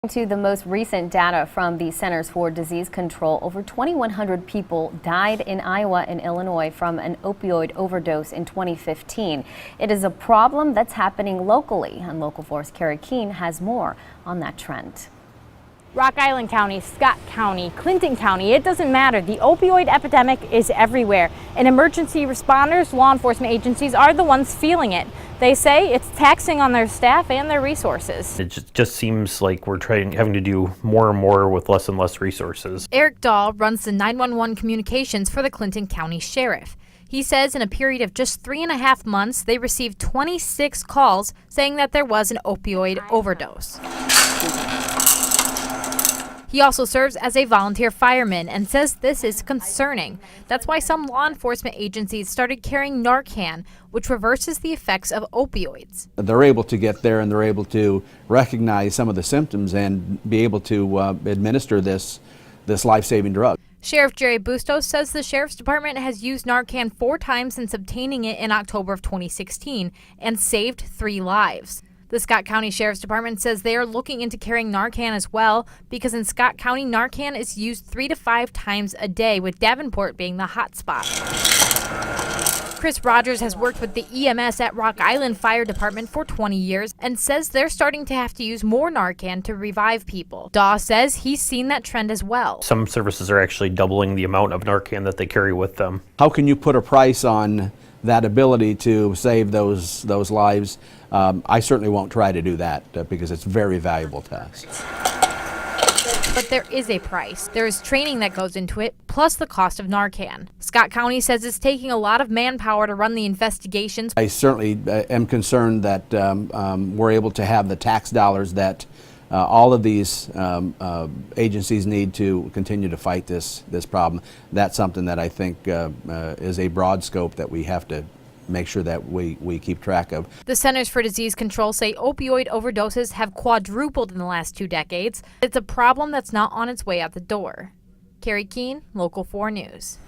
To the most recent data from the Centers for Disease Control, over 2,100 people died in Iowa and Illinois from an opioid overdose in 2015. It is a problem that's happening locally, and Local 4's Carrie Keene has more on that trend. Rock Island County, Scott County, Clinton County, it doesn't matter. The opioid epidemic is everywhere, and emergency responders, law enforcement agencies are the ones feeling it. They say it's taxing on their staff and their resources. It just seems like we're having to do more and more with less and less resources. Eric Dahl runs the 911 communications for the Clinton County Sheriff. He says in a period of just 3.5 months, they received 26 calls saying that there was an opioid overdose. He also serves as a volunteer fireman and says this is concerning. That's why some law enforcement agencies started carrying Narcan, which reverses the effects of opioids. They're able to get there and they're able to recognize some of the symptoms and be able to administer this life-saving drug. Sheriff Jerry Bustos says the Sheriff's Department has used Narcan 4 times since obtaining it in October of 2016 and saved 3 lives. The Scott County Sheriff's Department says they are looking into carrying Narcan as well because in Scott County, Narcan is used 3 to 5 times a day, with Davenport being the hot spot. Chris Rogers has worked with the EMS at Rock Island Fire Department for 20 years and says they're starting to have to use more Narcan to revive people. Daw says he's seen that trend as well. Some services are actually doubling the amount of Narcan that they carry with them. How can you put a price on that ability to save those lives? I certainly won't try to do that because it's very valuable to us. But there is a price. There is training that goes into it, plus the cost of Narcan. Scott County says it's taking a lot of manpower to run the investigations. I certainly am concerned that we're able to have the tax dollars that all of these agencies need to continue to fight this problem. That's something that I think is a broad scope that we have to make sure that we keep track of. The Centers for Disease Control say opioid overdoses have quadrupled in the last 2 decades. It's a problem that's not on its way out the door. Carrie Keene, Local 4 News.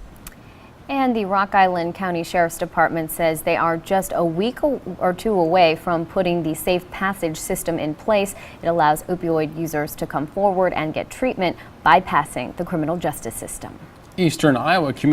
And the Rock Island County Sheriff's Department says they are just a week or 2 away from putting the safe passage system in place. It allows opioid users to come forward and get treatment, bypassing the criminal justice system. Eastern Iowa community